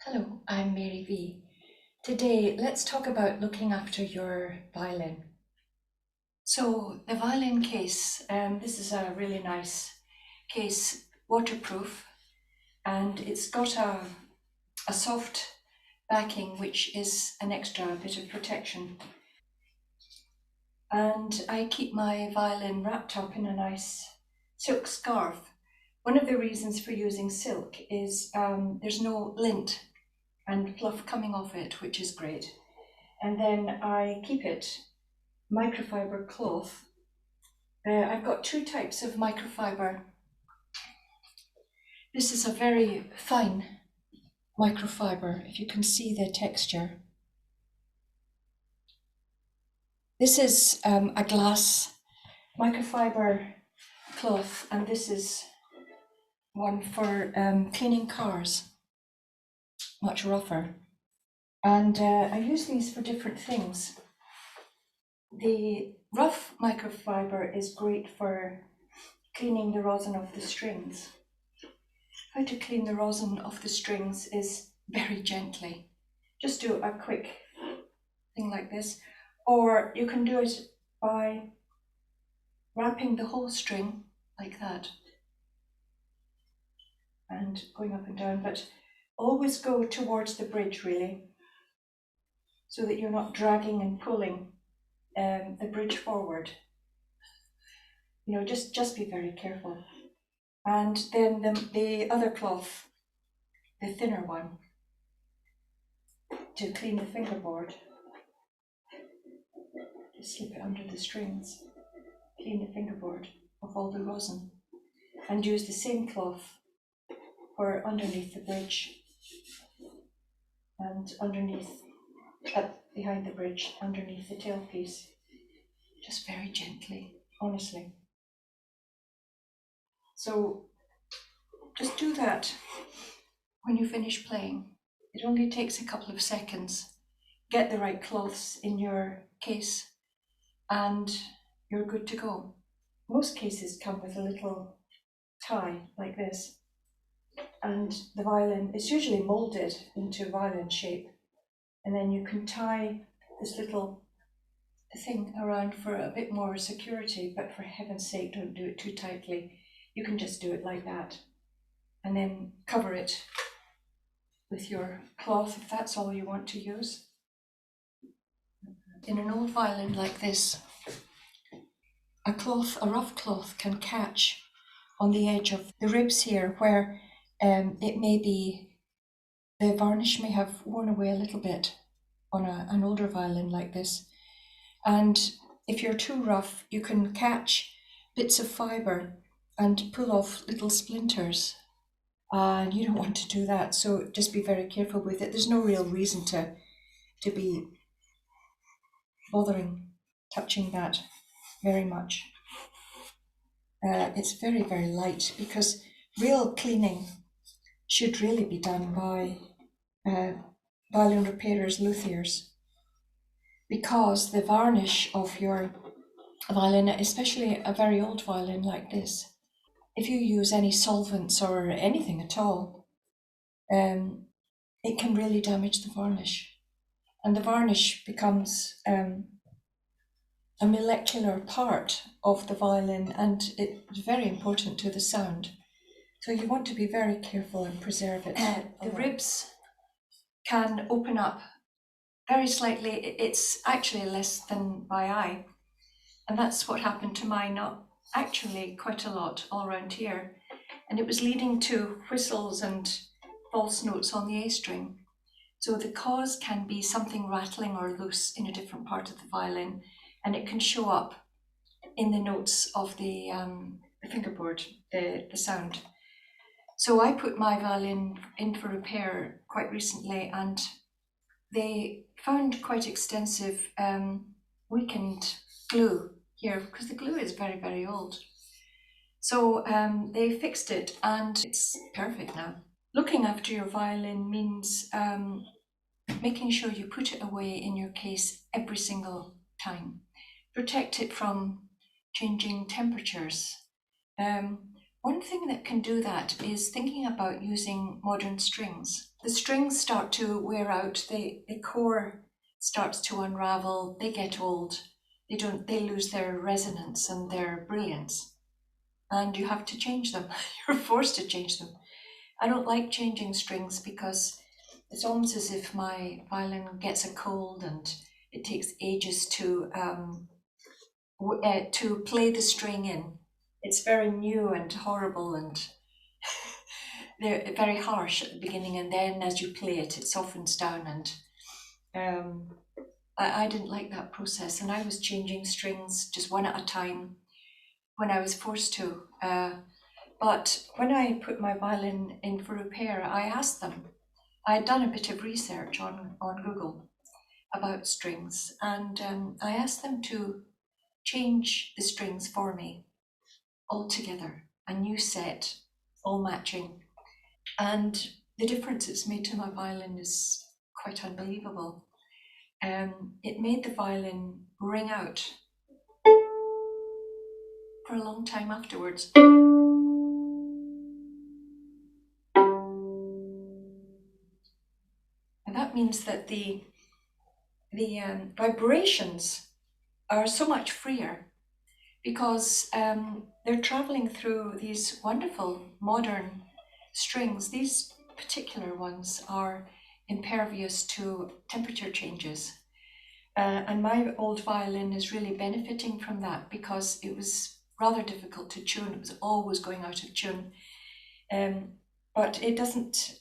Hello, I'm Mary V. Today, let's talk about looking after your violin. So the violin case, this is a really nice case, waterproof, and it's got a soft backing, which is an extra bit of protection. And I keep my violin wrapped up in a nice silk scarf. One of the reasons for using silk is there's no lint and fluff coming off it, which is great. And then I keep it microfiber cloth. I've got two types of microfiber. This is a very fine microfiber, if you can see the texture. This is a glass microfiber cloth, and this is one for cleaning cars, much rougher. And I use these for different things. The rough microfiber is great for cleaning the rosin off the strings. How to clean the rosin off the strings is very gently. Just do a quick thing like this, or you can do it by wrapping the whole string like that and going up and down, but always go towards the bridge really, so that you're not dragging and pulling the bridge forward. You know, just be very careful. And then the other cloth, the thinner one, to clean the fingerboard. Just slip it under the strings, clean the fingerboard of all the rosin, and use the same cloth for underneath the bridge and underneath, behind the bridge, underneath the tailpiece, just very gently, honestly. So just do that when you finish playing. It only takes a couple of seconds. Get the right cloths in your case and you're good to go. Most cases come with a little tie like this, and the violin is usually molded into violin shape, and then you can tie this little thing around for a bit more security, but for heaven's sake, don't do it too tightly. You can just do it like that, and then cover it with your cloth if that's all you want to use. In an old violin like this, a rough cloth can catch on the edge of the ribs here, where it may be, the varnish may have worn away a little bit on an older violin like this. And if you're too rough, you can catch bits of fiber and pull off little splinters. And you don't want to do that, so just be very careful with it. There's no real reason to be bothering touching that very much. It's very, very light, because real cleaning should really be done by violin repairers, luthiers, because the varnish of your violin, especially a very old violin like this, if you use any solvents or anything at all, it can really damage the varnish. And the varnish becomes a molecular part of the violin, and it's very important to the sound. So you want to be very careful and preserve it. The ribs can open up very slightly. It's actually less than by eye. And that's what happened to mine, not actually quite a lot all around here. And it was leading to whistles and false notes on the A string. So the cause can be something rattling or loose in a different part of the violin, and it can show up in the notes of the fingerboard, the sound. So I put my violin in for repair quite recently, and they found quite extensive weakened glue here, because the glue is very, very old. So they fixed it, and it's perfect now. Looking after your violin means making sure you put it away in your case every single time. Protect it from changing temperatures. One thing that can do that is thinking about using modern strings. The strings start to wear out, the core starts to unravel, they get old, they lose their resonance and their brilliance. And you have to change them. You're forced to change them. I don't like changing strings because it's almost as if my violin gets a cold and it takes ages to play the string in. It's very new and horrible, and they're very harsh at the beginning, and then as you play it, it softens down. And um, I didn't like that process, and I was changing strings just one at a time when I was forced to. But when I put my violin in for repair, I asked them. I had done a bit of research on Google about strings, and I asked them to change the strings for me all together, a new set, all matching. And the difference it's made to my violin is quite unbelievable. It made the violin ring out for a long time afterwards. And that means that the vibrations are so much freer because they're traveling through these wonderful modern strings. These particular ones are impervious to temperature changes. And my old violin is really benefiting from that because it was rather difficult to tune. It was always going out of tune. But it doesn't,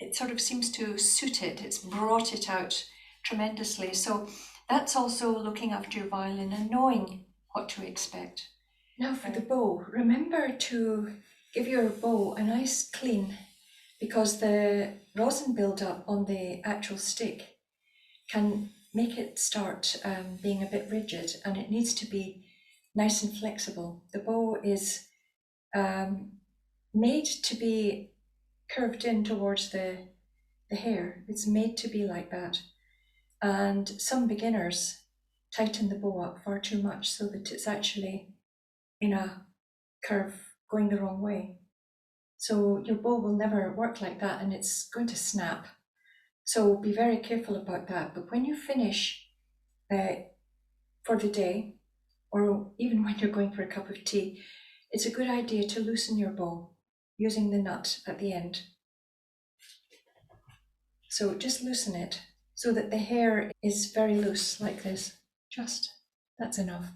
it sort of seems to suit it. It's brought it out tremendously. So that's also looking after your violin and knowing what to expect. Now for the bow, remember to give your bow a nice clean because the rosin buildup on the actual stick can make it start being a bit rigid, and it needs to be nice and flexible. The bow is made to be curved in towards the hair. It's made to be like that. And some beginners tighten the bow up far too much so that it's actually in a curve going the wrong way. So your bow will never work like that and it's going to snap. So be very careful about that. But when you finish for the day, or even when you're going for a cup of tea, it's a good idea to loosen your bow using the nut at the end. So just loosen it so that the hair is very loose like this. Just, that's enough.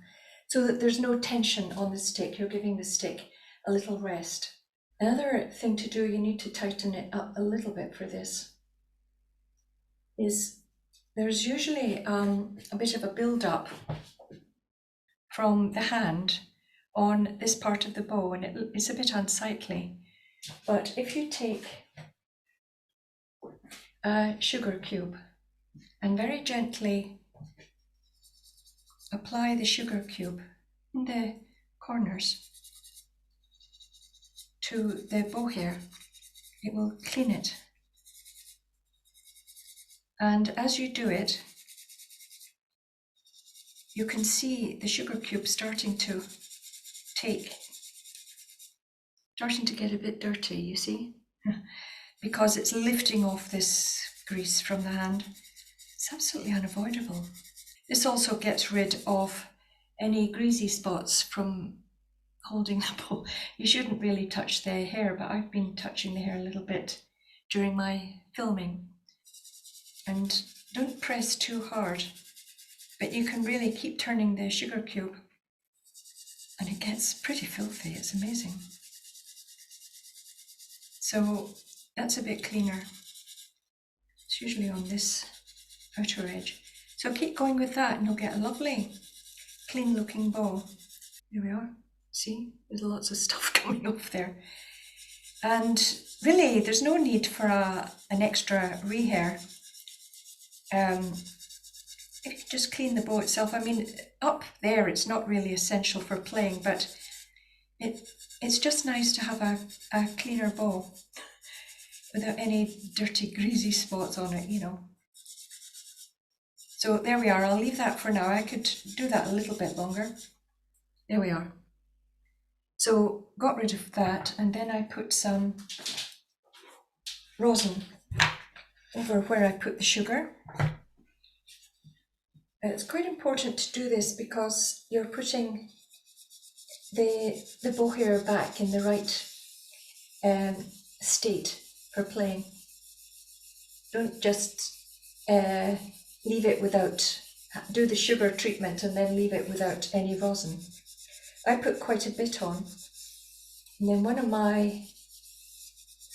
So that there's no tension on the stick. You're giving the stick a little rest. Another thing to do, you need to tighten it up a little bit for this, is there's usually a bit of a build-up from the hand on this part of the bow, and it's a bit unsightly. But if you take a sugar cube and very gently apply the sugar cube in the corners to the bow hair, it will clean it. And as you do it, you can see the sugar cube starting to get a bit dirty, you see? Because it's lifting off this grease from the hand. It's absolutely unavoidable. This also gets rid of any greasy spots from holding the bow. You shouldn't really touch the hair, but I've been touching the hair a little bit during my filming. And don't press too hard, but you can really keep turning the sugar cube and it gets pretty filthy. It's amazing. So that's a bit cleaner. It's usually on this outer edge. So keep going with that and you'll get a lovely clean looking bow. There we are. See, there's lots of stuff coming off there. And really, there's no need for an extra rehair. If you just clean the bow itself, I mean, up there it's not really essential for playing, but it's just nice to have a cleaner bow without any dirty, greasy spots on it, you know. So there we are. I'll leave that for now. I could do that a little bit longer. There we are. So got rid of that, and then I put some rosin over where I put the sugar. It's quite important to do this because you're putting the bow hair back in the right state for playing. Don't just leave it without, do the sugar treatment and then leave it without any rosin. I put quite a bit on. And then one of my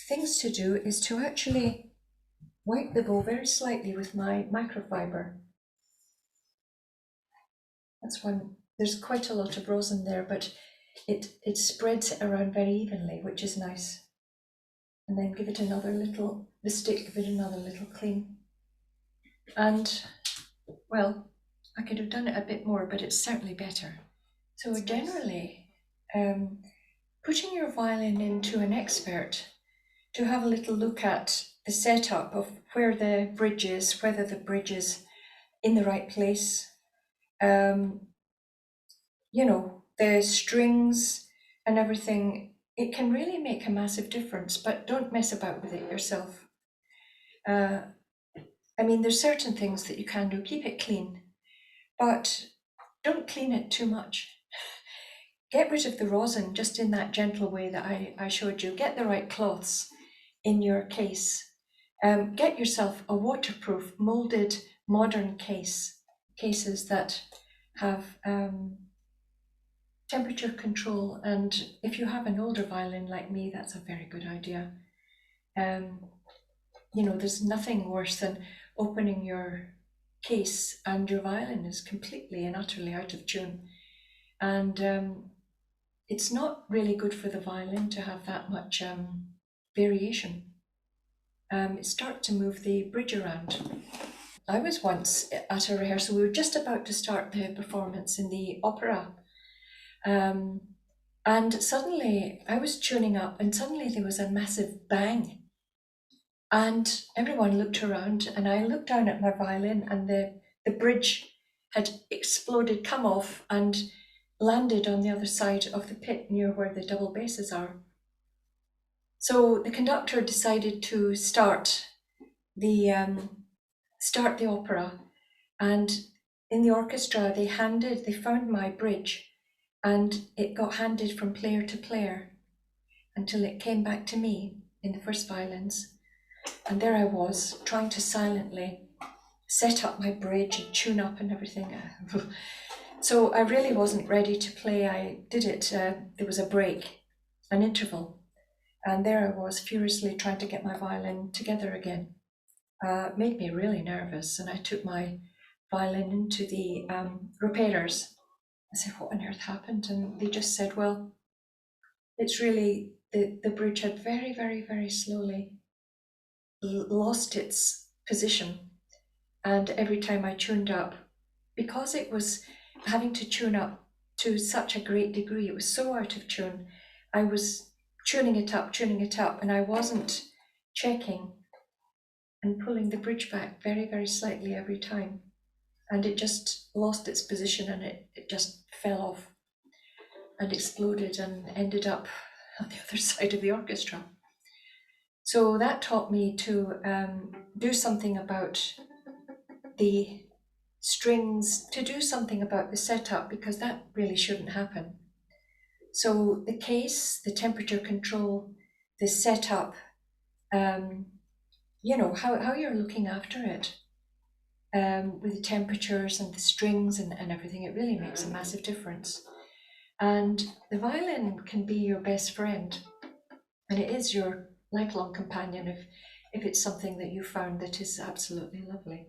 things to do is to actually wipe the bow very slightly with my microfiber. That's one, there's quite a lot of rosin there, but it spreads it around very evenly, which is nice. And then give it another little, the stick, give it another little clean. And, well, I could have done it a bit more, but it's certainly better. So generally, putting your violin into an expert to have a little look at the setup of where the bridge is, whether the bridge is in the right place, you know, the strings and everything, it can really make a massive difference, but don't mess about with it yourself. I mean, there's certain things that you can do, keep it clean, but don't clean it too much. Get rid of the rosin just in that gentle way that I showed you. Get the right cloths in your case. Get yourself a waterproof, molded, modern cases that have temperature control. And if you have an older violin like me, that's a very good idea. You know, there's nothing worse than opening your case and your violin is completely and utterly out of tune. And it's not really good for the violin to have that much variation. It starts to move the bridge around. I was once at a rehearsal, we were just about to start the performance in the opera. And suddenly I was tuning up and suddenly there was a massive bang. And everyone looked around and I looked down at my violin and the bridge had exploded, come off and landed on the other side of the pit near where the double basses are. So the conductor decided to start the opera, and in the orchestra they found my bridge and it got handed from player to player until it came back to me in the first violins. And there I was trying to silently set up my bridge and tune up and everything. So I really wasn't ready to play. I did it, there was a break, an interval, and there I was furiously trying to get my violin together again. It made me really nervous, and I took my violin into the repairers. I said, what on earth happened? And they just said, well, it's really, the bridge had very, very, very slowly lost its position. And every time I tuned up, because it was having to tune up to such a great degree, it was so out of tune, I was tuning it up, and I wasn't checking and pulling the bridge back very, very slightly every time. And it just lost its position and it just fell off and exploded and ended up on the other side of the orchestra. So that taught me to do something about the strings, to do something about the setup, because that really shouldn't happen. So the case, the temperature control, the setup, you know, how you're looking after it with the temperatures and the strings and everything, it really makes a massive difference. And the violin can be your best friend, and it is your lifelong companion if it's something that you found that is absolutely lovely.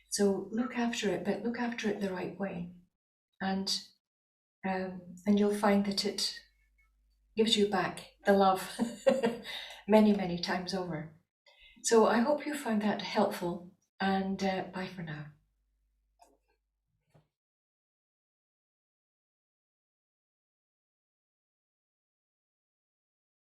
So look after it, but look after it the right way, and you'll find that it gives you back the love many, many times over. So I hope you found that helpful, and bye for now.